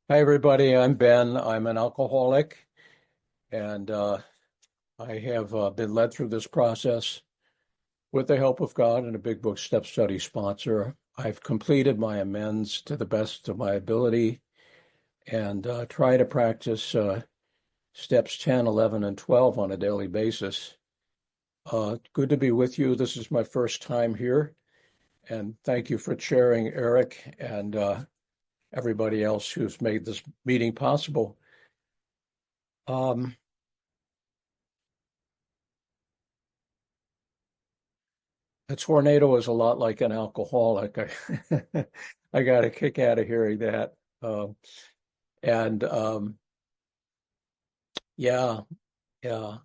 Hi, everybody. I'm Ben. I'm an alcoholic, and I have been led through this process with the help of God and a Big Book Step Study sponsor. I've completed my amends to the best of my ability and try to practice steps 10, 11, and 12 on a daily basis. Good to be with you. This is my first time here, and thank you for sharing, Eric, and everybody else who's made this meeting possible. Um, A tornado is a lot like an alcoholic. I got a kick out of hearing that. And yeah, yeah.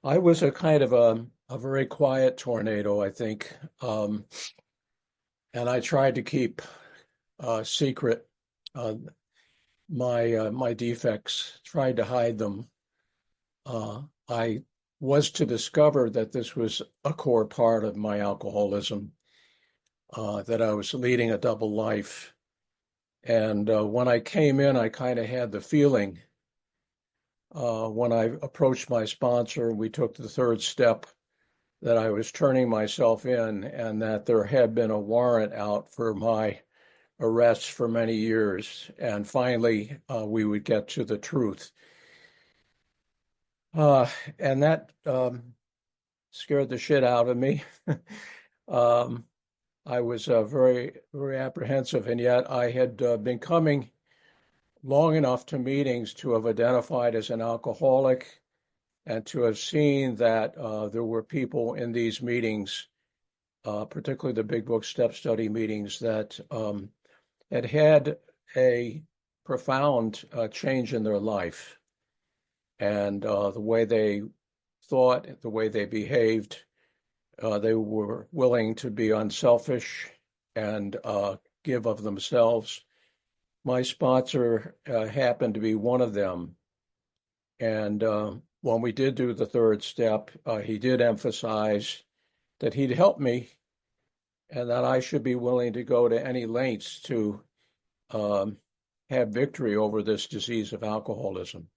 I was a kind of a very quiet tornado, I think. And I tried to keep secret uh, my defects, tried to hide them. I was to discover that this was a core part of my alcoholism, that I was leading a double life. And when I came in, I kind of had the feeling when I approached my sponsor, we took the third step that I was turning myself in and that there had been a warrant out for my arrest for many years. And finally, we would get to the truth. Uh, and that scared the shit out of me. um, I was very, very apprehensive, and yet I had been coming long enough to meetings to have identified as an alcoholic and to have seen that there were people in these meetings, particularly the Big Book Step Study meetings, that had had a profound change in their life and the way they thought, the way they behaved. They were willing to be unselfish and give of themselves. My sponsor happened to be one of them. And when we did do the third step, he did emphasize that he'd help me and that I should be willing to go to any lengths to um, have victory over this disease of alcoholism.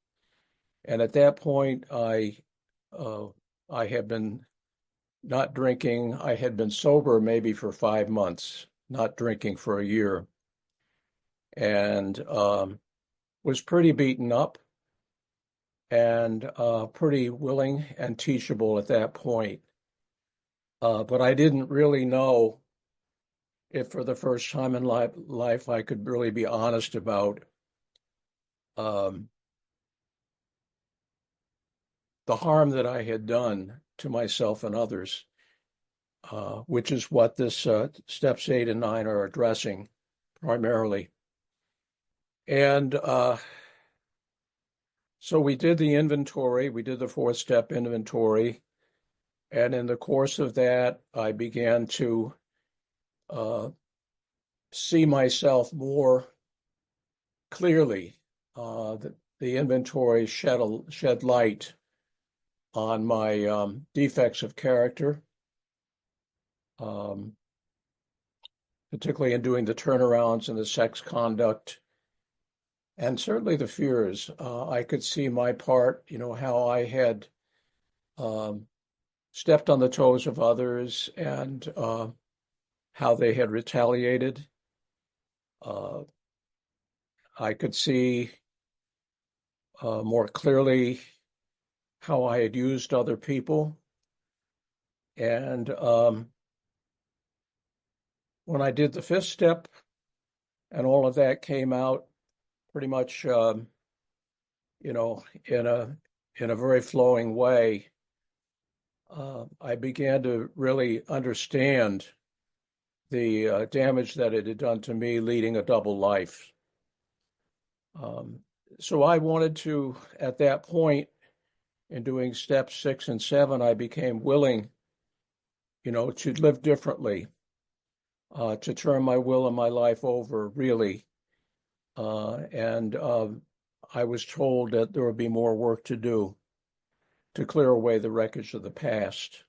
And at that point, uh, I had been not drinking. I had been sober maybe for 5 months, not drinking for a year, and was pretty beaten up and pretty willing and teachable at that point. But I didn't really know if for the first time in life I could really be honest about um, the harm that I had done to myself and others, which is what this steps 8 and 9 are addressing primarily. And so we did the inventory, we did the fourth step inventory. And in the course of that, I began to uh, see myself more clearly. The inventory shed light on my defects of character, um, particularly in doing the turnarounds and the sex conduct, and certainly the fears. I could see my part, how I had um, stepped on the toes of others and how they had retaliated. Uh, I could see more clearly how I had used other people. And when I did the fifth step and all of that came out pretty much, in a very flowing way, I began to really understand the damage that it had done to me leading a double life. Um, so I wanted to, at that point, in doing steps 6 and 7, I became willing, to live differently, to turn my will and my life over, really. And I was told that there would be more work to do to clear away the wreckage of the past.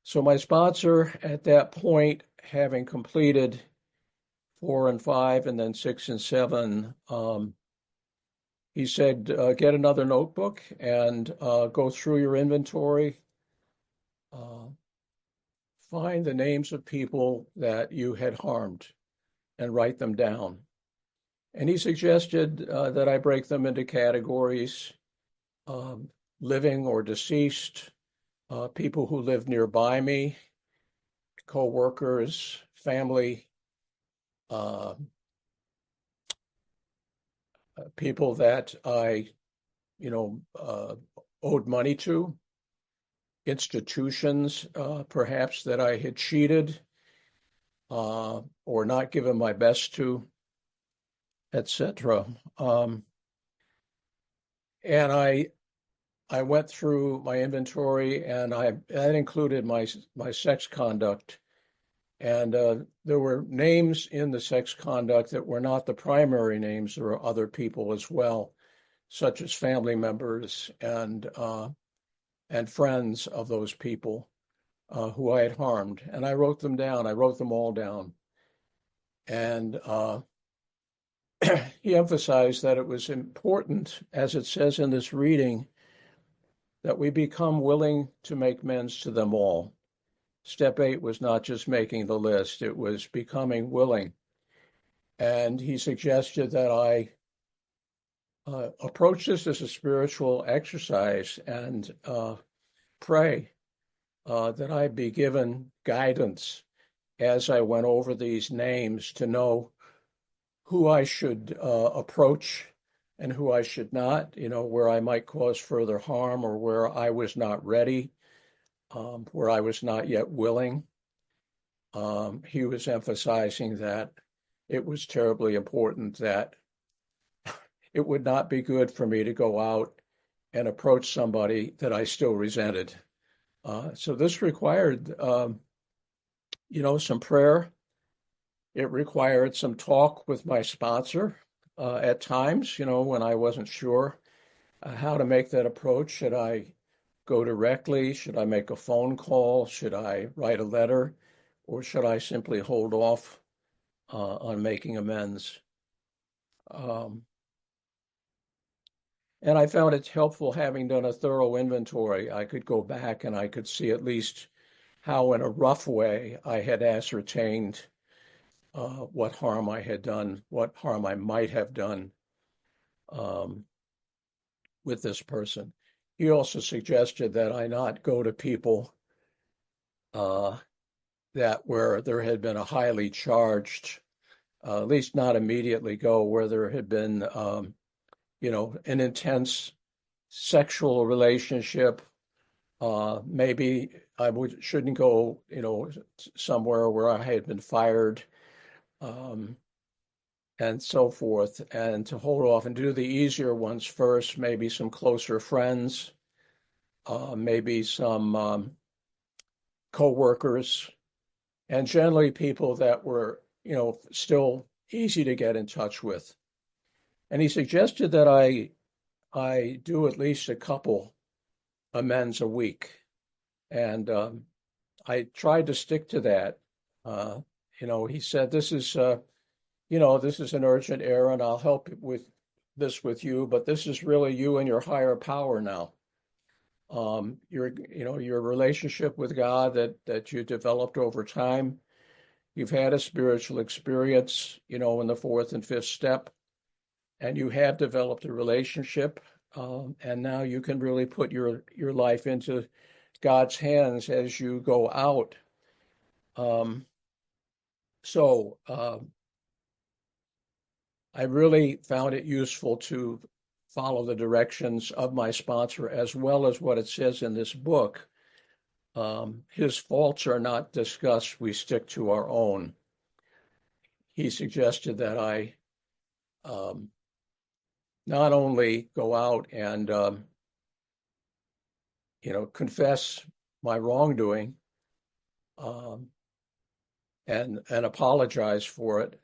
So my sponsor at that point, having completed 4 and 5, and then 6 and 7. He said, get another notebook and go through your inventory, uh, find the names of people that you had harmed and write them down. And he suggested that I break them into categories: um, living or deceased, people who live nearby me, co-workers, family, uh, people that I, owed money to, institutions, perhaps that I had cheated or not given my best to, etc. And I went through my inventory, and that included my sex conduct. And there were names in the sex conduct that were not the primary names. There were other people as well, such as family members and friends of those people who I had harmed. And I wrote them down. I wrote them all down. And he emphasized that it was important, as it says in this reading, that we become willing to make amends to them all. Step 8 was not just making the list, it was becoming willing. And he suggested that I approach this as a spiritual exercise and pray that I be given guidance as I went over these names to know who I should approach and who I should not, where I might cause further harm or where I was not ready, where I was not yet willing. He was emphasizing that it was terribly important that it would not be good for me to go out and approach somebody that I still resented. So this required, some prayer. It required some talk with my sponsor at times, when I wasn't sure how to make that approach. Should I go directly? Should I make a phone call? Should I write a letter? Or should I simply hold off on making amends? And I found it helpful, having done a thorough inventory. I could go back and I could see at least how, in a rough way, I had ascertained what harm I had done, what harm I might have done um, with this person. He also suggested that I not go to people that where there had been a highly charged, at least not immediately go where there had been, an intense sexual relationship. Maybe shouldn't go, somewhere where I had been fired, and so forth, and to hold off and do the easier ones first, maybe some closer friends, maybe some co-workers, and generally people that were, still easy to get in touch with. And he suggested that I do at least a couple amends a week. And I tried to stick to that. He said, this is an urgent error and I'll help with you, but this is really you and your higher power now. Your relationship with God that you developed over time. You've had a spiritual experience, in the 4th and 5th step, and you have developed a relationship, and now you can really put your life into God's hands as you go out. So I really found it useful to follow the directions of my sponsor, as well as what it says in this book. His faults are not discussed, we stick to our own. He suggested that I not only go out and, confess my wrongdoing and apologize for it,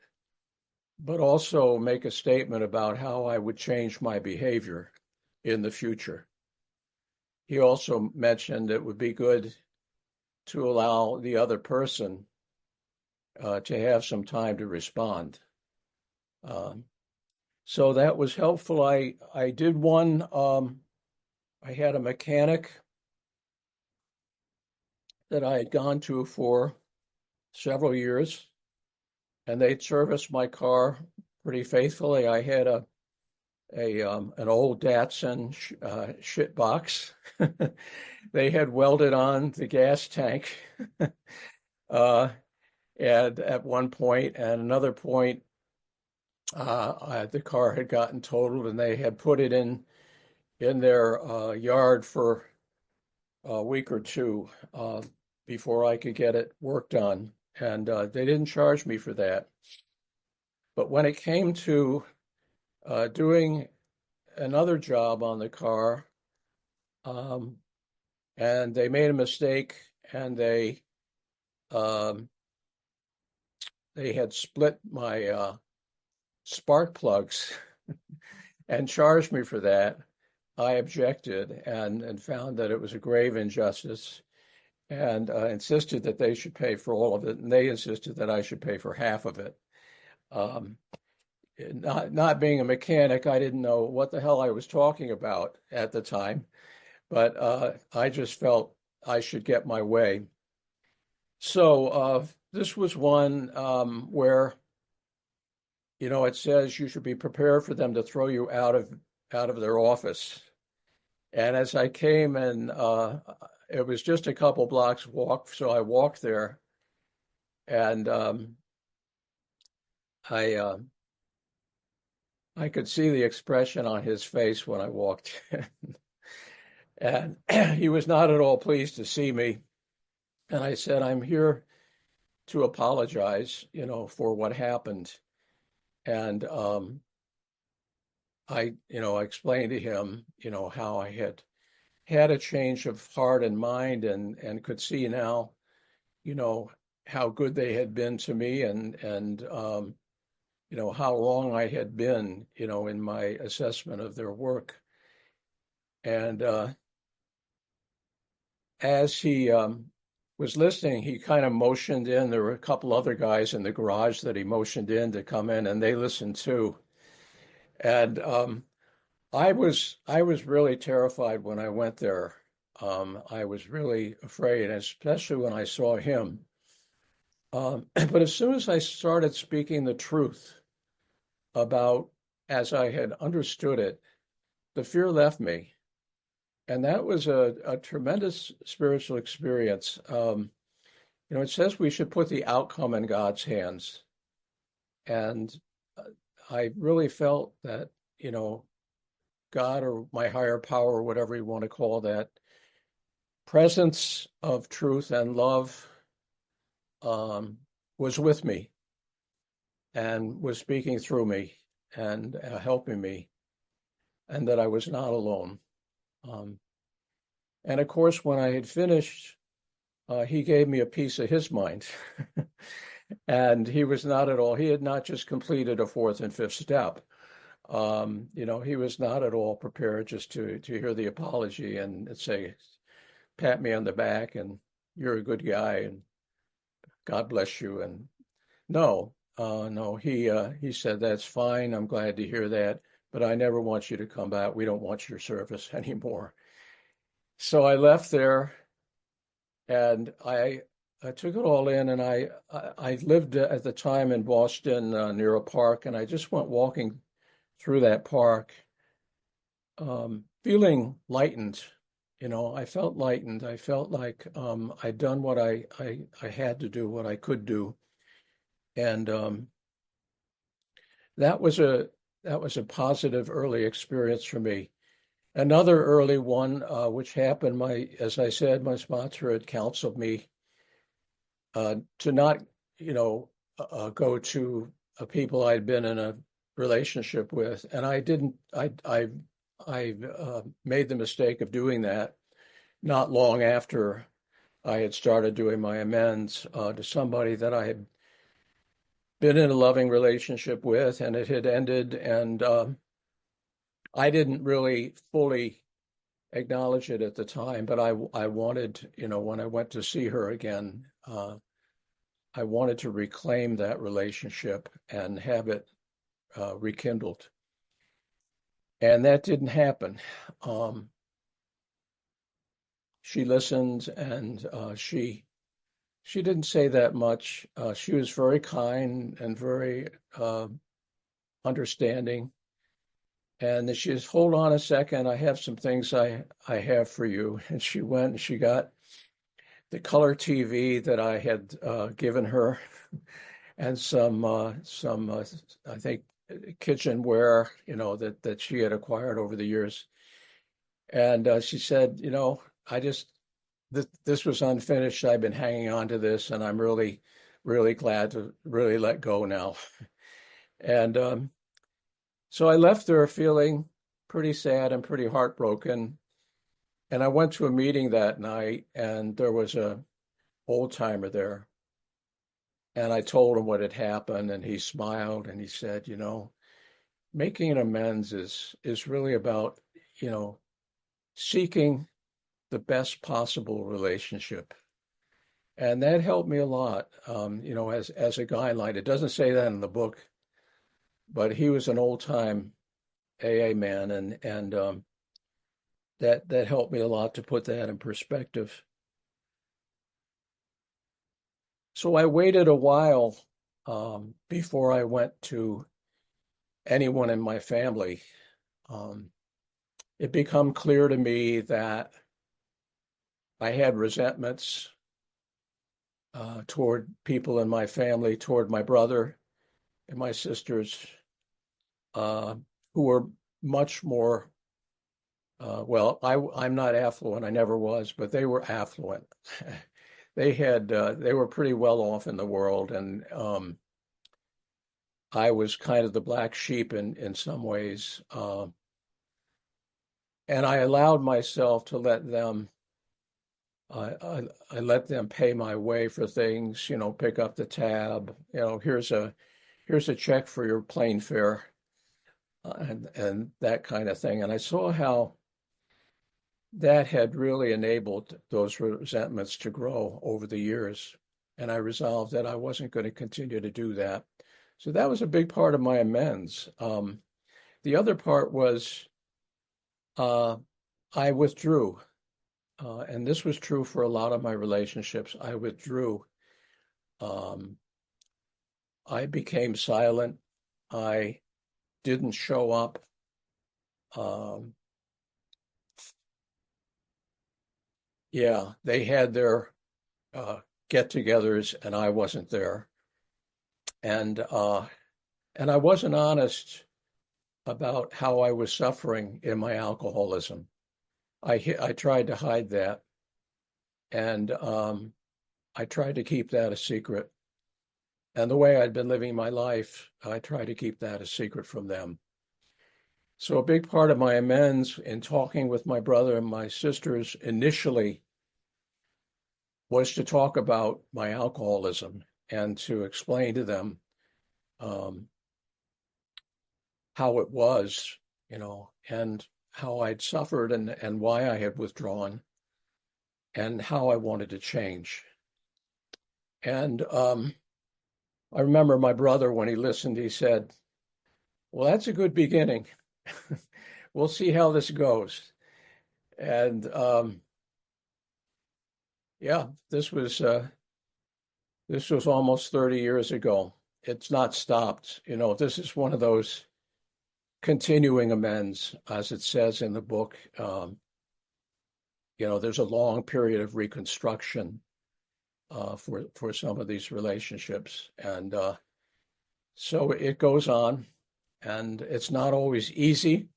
but also make a statement about how I would change my behavior in the future. He also mentioned it would be good to allow the other person to have some time to respond. So that was helpful. I did one. I had a mechanic that I had gone to for several years, and they'd serviced my car pretty faithfully. I had an old Datsun shit box. They had welded on the gas tank, uh, and at one point, and another point, the car had gotten totaled, and they had put it in their yard for a week or two before I could get it worked on, and they didn't charge me for that. But when it came to doing another job on the car, um, and they made a mistake, and um, they had split my spark plugs and charged me for that. I objected and found that it was a grave injustice, and insisted that they should pay for all of it, and they insisted that I should pay for half of it. Um, not being a mechanic, I didn't know what the hell I was talking about at the time, but I just felt I should get my way. So this was one where, it says you should be prepared for them to throw you out of their office. And as I came and it was just a couple blocks walk, so I walked there, and I I could see the expression on his face when I walked in. And he was not at all pleased to see me. And I said, I'm here to apologize, for what happened. And I explained to him, how I had a change of heart and mind, and could see now, how good they had been to me, and how wrong I had been, in my assessment of their work. And as he was listening, he kind of motioned in. There were a couple other guys in the garage that he motioned in to come in, and they listened too. And I was really terrified when I went there. I was really afraid, especially when I saw him. But as soon as I started speaking the truth about as I had understood it, the fear left me. And that was a tremendous spiritual experience. It says we should put the outcome in God's hands. And I really felt that, God, or my higher power, or whatever you want to call that, presence of truth and love was with me and was speaking through me and helping me, and that I was not alone. And of course, when I had finished, he gave me a piece of his mind. And he was not at all, he had not just completed a fourth and fifth step. He was not at all prepared just to hear the apology and say, pat me on the back and you're a good guy and God bless you. And no, he said, that's fine. I'm glad to hear that, but I never want you to come back. We don't want your service anymore. So I left there, and I took it all in, and I lived at the time in Boston near a park, and I just went walking through that park, feeling lightened. I felt lightened. I felt like I'd done what I had to do, what I could do, and that was a positive early experience for me. Another early one, which happened, as I said, my sponsor had counseled me to not, go to people I'd been in a relationship with, and I didn't. I made the mistake of doing that not long after I had started doing my amends to somebody that I had been in a loving relationship with, and it had ended, and I didn't really fully acknowledge it at the time, but I wanted, when I went to see her again, I wanted to reclaim that relationship and have it rekindled. And that didn't happen. Um, she listened, and she didn't say that much. She was very kind and very understanding. And she says, "Hold on a second. I have some things I have for you." And she went and she got the color TV that I had given her, and I think kitchenware, that she had acquired over the years. And she said, I just this was unfinished. I've been hanging on to this, and I'm really, really glad to really let go now. And so I left there feeling pretty sad and pretty heartbroken. And I went to a meeting that night, and there was a old timer there. And I told him what had happened, and he smiled and he said, making an amends is really about, seeking the best possible relationship. And that helped me a lot, as a guideline. It doesn't say that in the book, but he was an old time AA man, and that helped me a lot to put that in perspective. So I waited a while before I went to anyone in my family. Um, it became clear to me that I had resentments toward people in my family, toward my brother and my sisters, uh, who were much more, well, I'm not affluent, I never was, but they were affluent. They were pretty well off in the world, and I was kind of the black sheep in some ways. And I allowed myself to let them, I let them pay my way for things, pick up the tab, here's a check for your plane fare, and that kind of thing. And I saw how that had really enabled those resentments to grow over the years. And I resolved that I wasn't going to continue to do that. So that was a big part of my amends. The other part was uh, I withdrew. And this was true for a lot of my relationships. I withdrew. Um, I became silent. I didn't show up. Um, yeah, they had their get-togethers, and I wasn't there. And and I wasn't honest about how I was suffering in my alcoholism. I tried to hide that, and I tried to keep that a secret. And the way I'd been living my life, I tried to keep that a secret from them. So a big part of my amends in talking with my brother and my sisters initially was to talk about my alcoholism and to explain to them um, how it was, and how I'd suffered, and why I had withdrawn, and how I wanted to change. And I remember my brother, when he listened, he said, "Well, that's a good beginning. We'll see how this goes." And yeah, this was almost 30 years ago. It's not stopped. This is one of those continuing amends, as it says in the book. There's a long period of reconstruction for some of these relationships, and so it goes on, and it's not always easy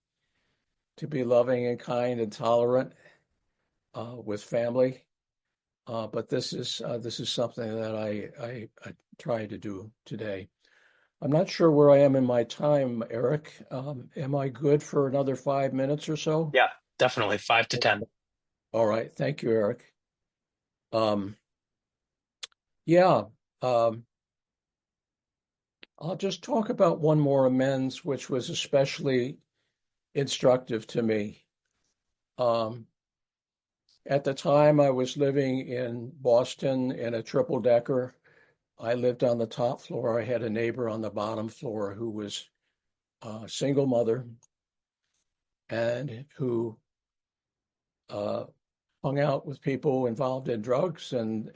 to be loving and kind and tolerant with family, but this is something that I try to do today. I'm not sure where I am in my time, Eric. Am I good for another 5 minutes or so? Yeah, definitely 5 to 10. All right. Thank you, Eric. Um, yeah, um, I'll just talk about one more amends, which was especially instructive to me. Um, at the time, I was living in Boston in a triple decker I lived on the top floor. I had a neighbor on the bottom floor who was a single mother and who uh, hung out with people involved in drugs, and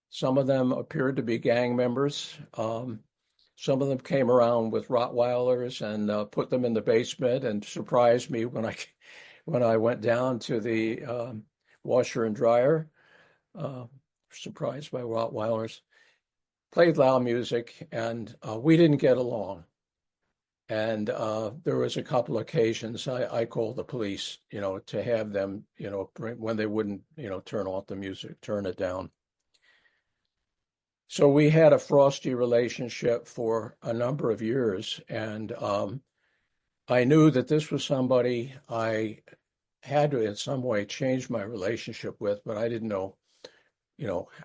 some of them appeared to be gang members. Some of them came around with Rottweilers and put them in the basement and surprised me when I went down to the washer and dryer. Uh, Surprised by Rottweilers. Played loud music, and we didn't get along. And there was a couple occasions I called the police, to have them, when they wouldn't, turn off the music, turn it down. So we had a frosty relationship for a number of years, and I knew that this was somebody I had to in some way change my relationship with, but I didn't know,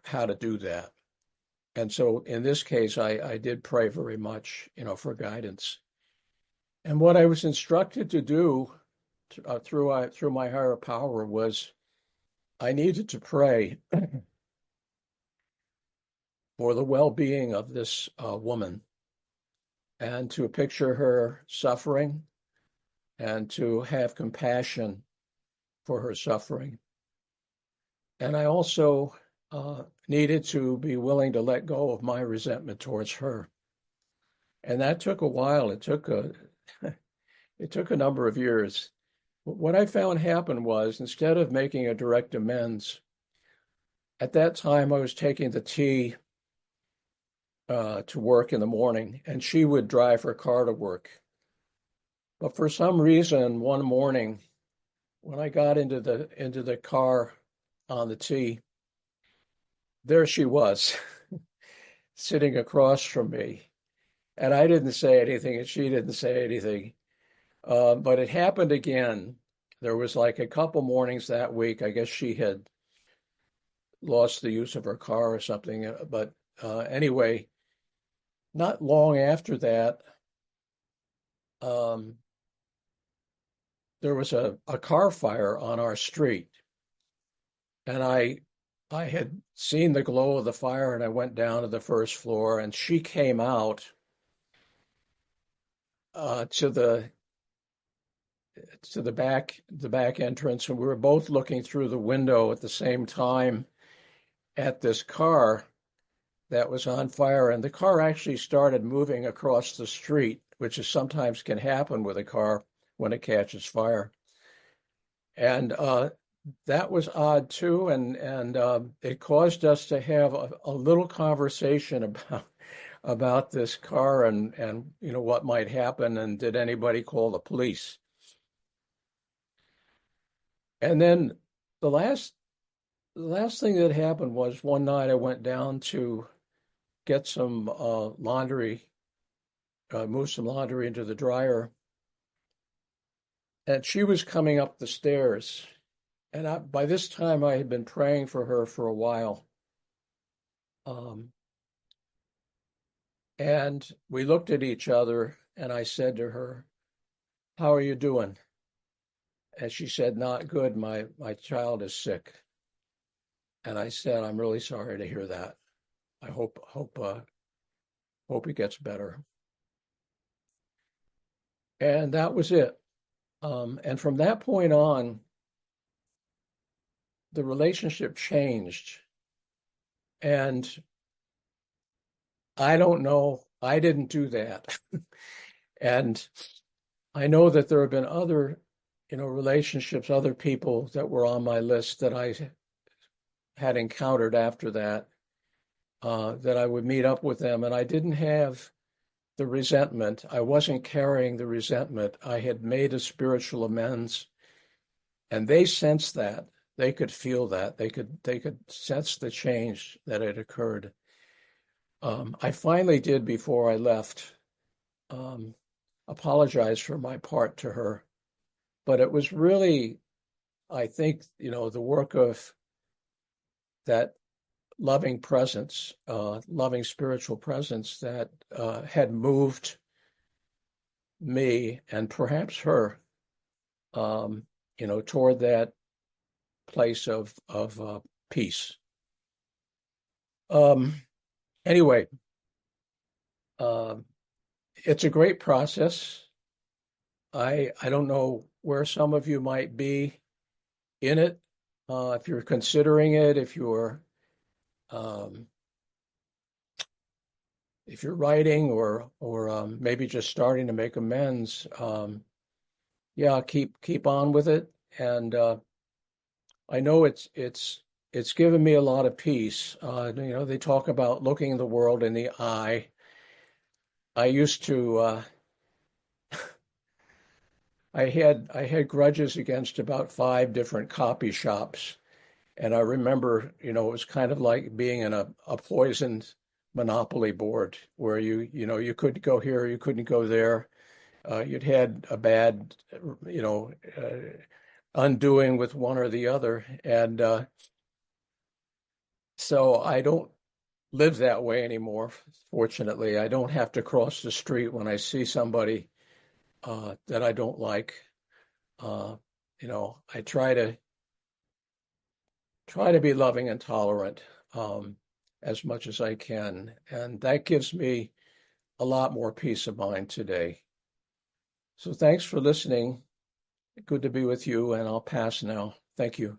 how to do that. And so in this case, I did pray very much, for guidance. And what I was instructed to do through my higher power was I needed to pray for the well-being of this woman and to picture her suffering and to have compassion for her suffering. And I also needed to be willing to let go of my resentment towards her. And that took a while. It took a number of years. What I found happened was instead of making a direct amends, at that time I was taking the T to work in the morning, and she would drive her car to work. But for some reason, one morning, when I got into the car on the T, there she was, sitting across from me, and I didn't say anything, and she didn't say anything. But it happened again. There was like a couple mornings that week. I guess she had lost the use of her car or something. But anyway, not long after that, there was a car fire on our street. And I had seen the glow of the fire, and I went down to the first floor, and she came out to the back entrance, and we were both looking through the window at the same time at this car that was on fire. And the car actually started moving across the street, which is sometimes can happen with a car when it catches fire. And that was odd too, and it caused us to have a little conversation about this car and what might happen, and did anybody call the police. And then the last thing that happened was one night I went down to get some laundry, move some laundry into the dryer, and she was coming up the stairs. And by this time, I had been praying for her for a while. And we looked at each other, and I said to her, "How are you doing?" And she said, "Not good. My child is sick." And I said, "I'm really sorry to hear that. I hope he gets better." And that was it. And from that point on, the relationship changed. And I don't know, I didn't do that. And I know that there have been other, relationships, other people that were on my list that I had encountered after that, that I would meet up with them. And I didn't have the resentment. I wasn't carrying the resentment. I had made a spiritual amends, and they sensed that. They could feel that. They could sense the change that had occurred. I finally did, before I left, apologize for my part to her. But it was really, I think, the work of that loving presence, loving spiritual presence that had moved me and perhaps her, toward that place of peace. Um, Anyway, um, it's a great process. I don't know where some of you might be in it. If you're considering it, um, if you're writing or maybe just starting to make amends, yeah, keep on with it. And I know it's given me a lot of peace. They talk about looking the world in the eye. I used to I had grudges against about five different copy shops. And I remember, it was kind of like being in a poisoned monopoly board where you couldn't go here, you couldn't go there. You'd had a bad, undoing with one or the other. And so I don't live that way anymore. Fortunately, I don't have to cross the street when I see somebody that I don't like. Uh, I try to be loving and tolerant as much as I can. And that gives me a lot more peace of mind today. So thanks for listening. Good to be with you, and I'll pass now. Thank you.